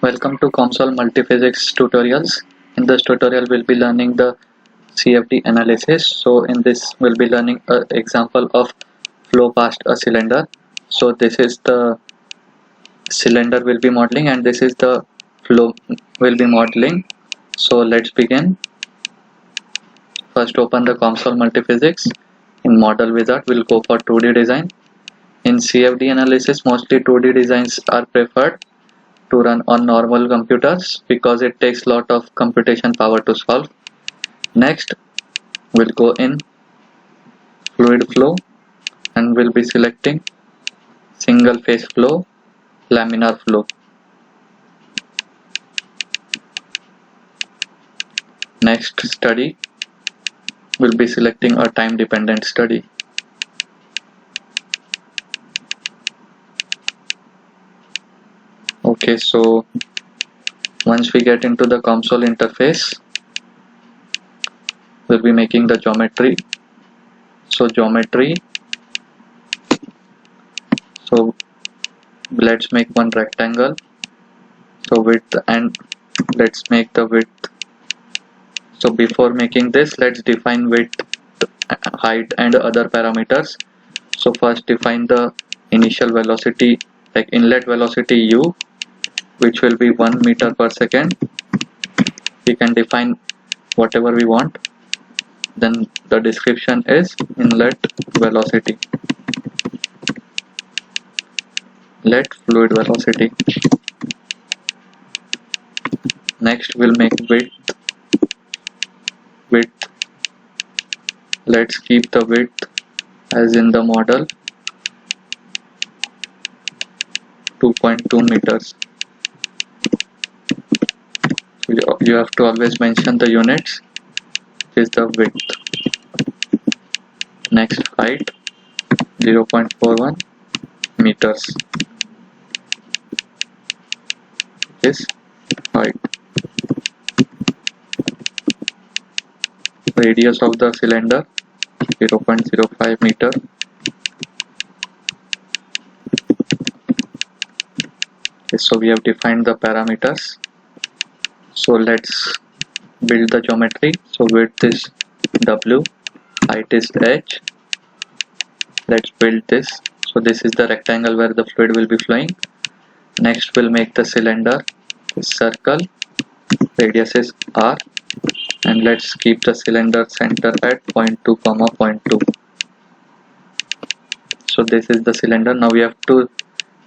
Welcome to COMSOL Multiphysics tutorials. In this tutorial we'll be learning the CFD analysis. So in this we'll be learning an example of flow past a cylinder. So this is the cylinder we'll be modeling and this is the flow we'll be modeling. So let's begin. First open the COMSOL Multiphysics. In Model Wizard we'll go for 2D design. In CFD analysis mostly 2D designs are preferred to run on normal computers because it takes lot of computation power to solve. Next we'll go in fluid flow and we'll be selecting single phase flow, laminar flow. Next study, we'll be selecting a time dependent study. Okay, so once we get into the COMSOL interface, we'll be making the geometry. So geometry, so let's make one rectangle. So width, and let's make the width. So before making this, let's define width, height and other parameters. So first define the initial velocity, like inlet velocity u, which will be 1 meter per second. We can define whatever we want. Then the description is inlet velocity, let fluid velocity. Next we'll make width. Let's keep the width as in the model 2.2 meters. You have to always mention the units, which is the width. Next height 0.41 meters is height. Radius of the cylinder 0.05 meter. Okay, so we have defined the parameters. So let's build the geometry. So width is W, height is H. Let's build this. So this is the rectangle where the fluid will be flowing. Next we'll make the cylinder, circle, radius is R, and let's keep the cylinder center at 0.2, 0.2. So this is the cylinder. Now we have to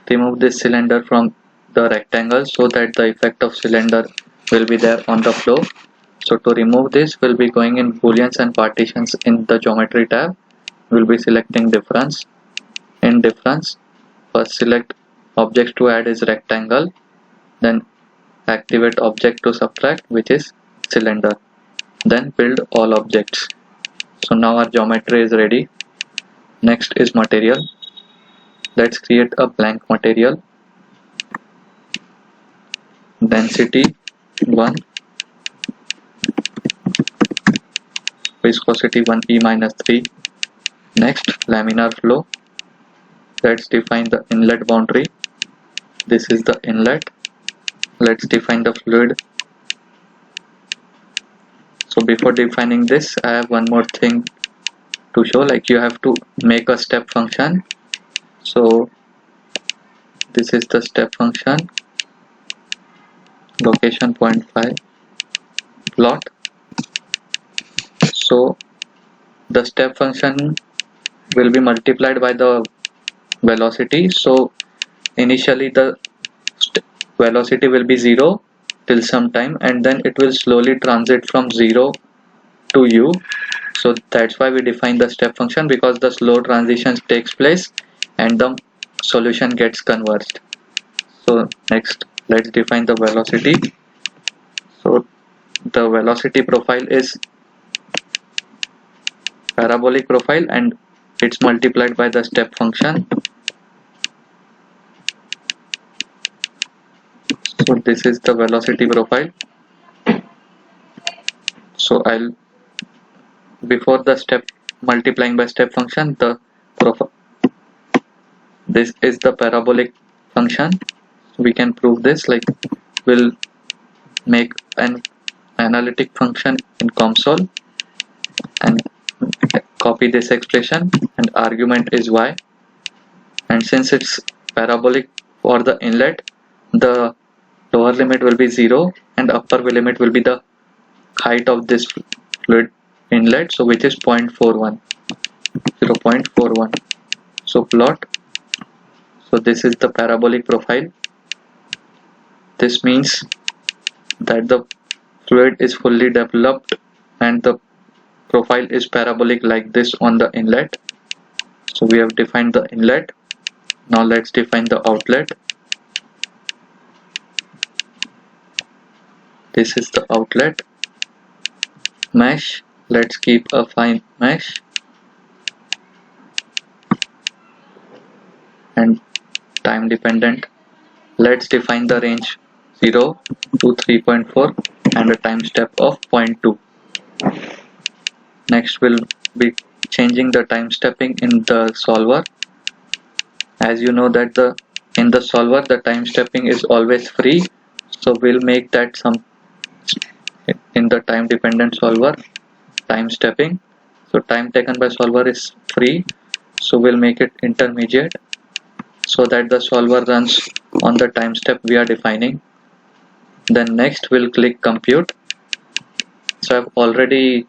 remove this cylinder from the rectangle so that the effect of cylinder will be there on the flow. So to remove this, we'll be going in booleans and partitions in the geometry tab. We'll be selecting difference. In difference, first select objects to add is rectangle, then activate object to subtract, which is cylinder, then build all objects. So now our geometry is ready. Next is material. Let's create a blank material. Density 1, viscosity 1e minus 3. Next, laminar flow. Let's define the inlet boundary. This is the inlet. Let's define the fluid. So before defining this, I have one more thing to show, like you have to make a step function. So this is the step function, location 0.5, plot. So the step function will be multiplied by the velocity. So initially the velocity will be 0 till some time, and then it will slowly transit from 0 to u. So that's why we define the step function, because the slow transition takes place and the solution gets converged. So next let's define the velocity. So the velocity profile is parabolic profile and it's multiplied by the step function. So this is the velocity profile. So I'll, before the step multiplying by step function, the profile, this is the parabolic function. We can prove this, like will make an analytic function in console and copy this expression, and argument is y, and since it's parabolic for the inlet, the lower limit will be 0 and upper limit will be the height of this fluid inlet, so which is 0.41. So plot. So this is the parabolic profile. This means that the fluid is fully developed and the profile is parabolic like this on the inlet. So we have defined the inlet. Now let's define the outlet. This is the outlet. Mesh. Let's keep a fine mesh. And time dependent. Let's define the range 0 to 3.4 and a time step of 0.2. Next we'll be changing the time stepping in the solver. As you know that in the solver the time stepping is always free, so we'll make that some in the time dependent solver time stepping. So time taken by solver is free, so we'll make it intermediate so that the solver runs on the time step we are defining. Then next we'll click compute. So I've already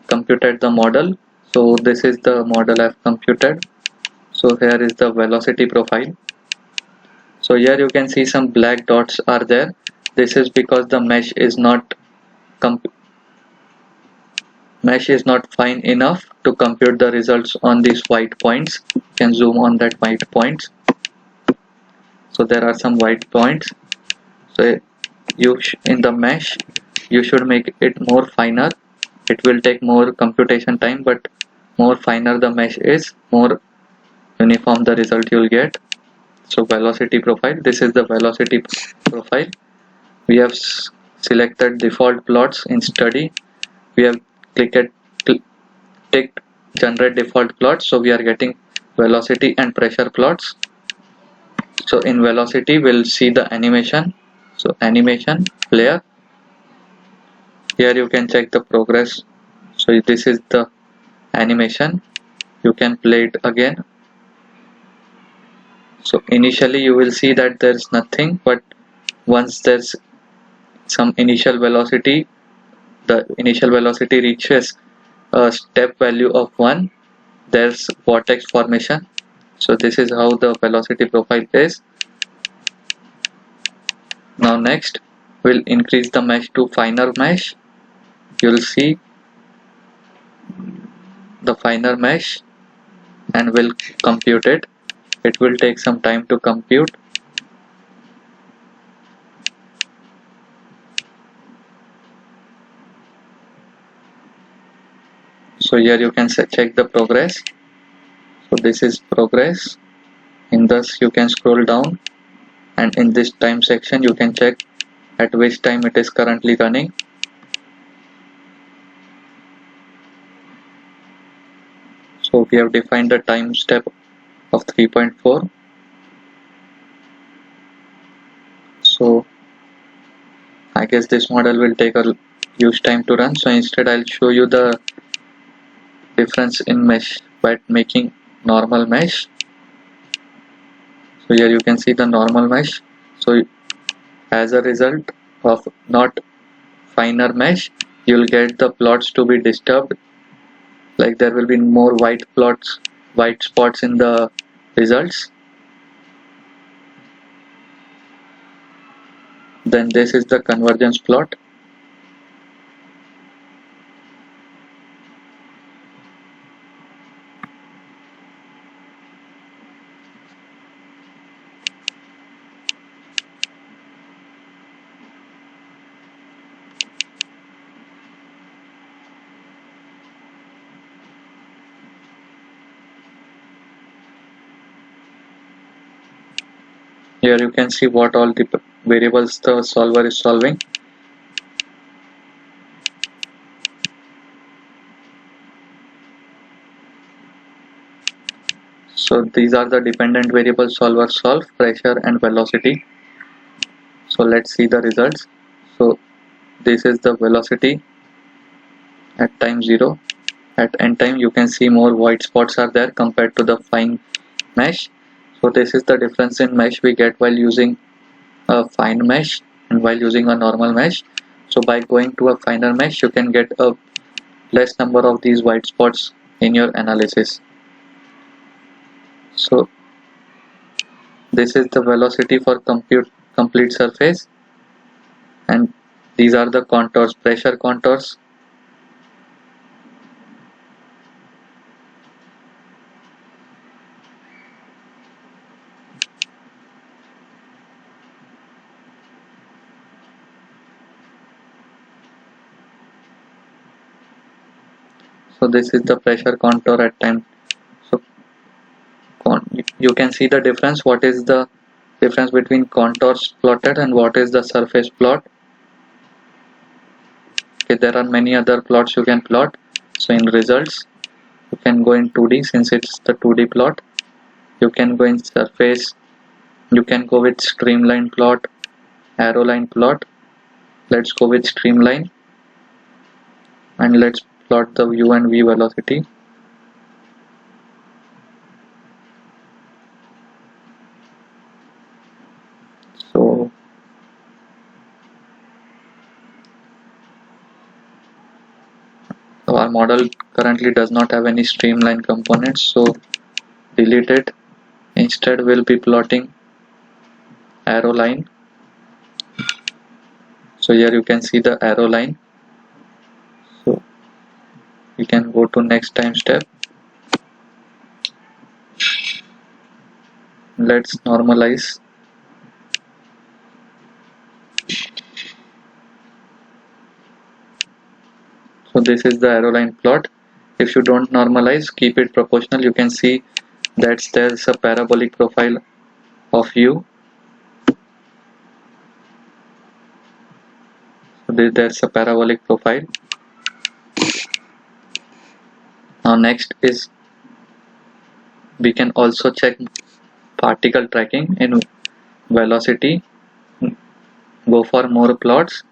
computed the model, so this is the model I've computed. So here is the velocity profile. So here you can see some black dots are there. This is because the mesh is not fine enough to compute the results on these white points. You can zoom on that white points. So there are some white points. So in the mesh you should make it more finer. It will take more computation time, but more finer the mesh is, more uniform the result you'll get. So velocity profile, this is the velocity profile. We have selected default plots in study. We have ticked generate default plots, so we are getting velocity and pressure plots. So in velocity we'll see the animation. So animation layer. Here you can check the progress. So this is the animation. You can play it again. So initially you will see that there's nothing, but once there's some initial velocity, the initial velocity reaches a step value of 1, there's vortex formation. So this is how the velocity profile is. Now next we'll increase the mesh to finer mesh. You'll see the finer mesh and we'll compute it. It will take some time to compute. So here you can check the progress. So this is progress. In this you can scroll down, and in this time section you can check at which time it is currently running. So we have defined the time step of 3.4. So I guess this model will take a huge time to run, so instead I'll show you the difference in mesh by making normal mesh. So here you can see the normal mesh. So as a result of not finer mesh, you'll get the plots to be disturbed, like there will be more white spots in the results. Then this is the convergence plot. Here you can see what all the variables the solver is solving. So these are the dependent variables solver solve: pressure and velocity. So let's see the results. So this is the velocity at time 0. At end time you can see more white spots are there compared to the fine mesh. So this is the difference in mesh we get while using a fine mesh and while using a normal mesh. So by going to a finer mesh you can get a less number of these white spots in your analysis. So this is the velocity for complete surface, and these are the contours, pressure contours. So this is the pressure contour at time. So you can see the difference. What is the difference between contours plotted and what is the surface plot? Okay, there are many other plots you can plot. So in results you can go in 2D since it's the 2D plot. You can go in surface. You can go with streamline plot, arrow line plot. Let's go with streamline and let's plot the u and v velocity. So our model currently does not have any streamline components, so delete it. Instead we'll be plotting arrow line. So here you can see the arrow line. So we can go to next time step. Let's normalize. So this is the arrow line plot. If you don't normalize, keep it proportional, you can see that there's a parabolic profile of u. So there's a parabolic profile. Now next is we can also check particle tracking in velocity. Go for more plots,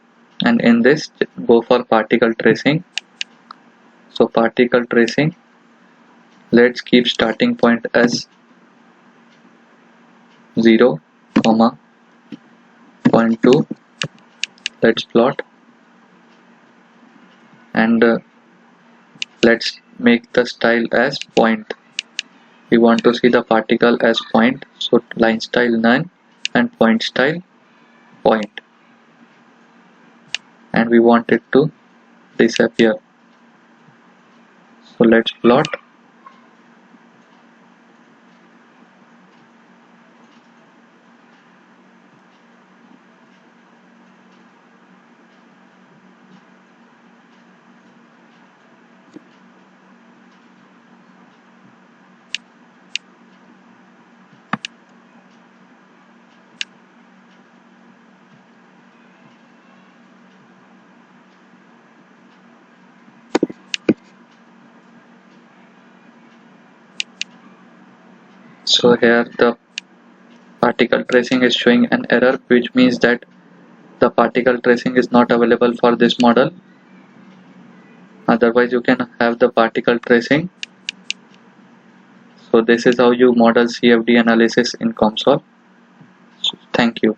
and in this go for particle tracing. So particle tracing, let's keep starting point as 0, 0.2. Let's plot and let's make the style as point. We want to see the particle as point, so line style none and point style point, and we want it to disappear. So let's plot. So here the particle tracing is showing an error, which means that the particle tracing is not available for this model. Otherwise you can have the particle tracing. So this is how you model CFD analysis in COMSOL. Thank you.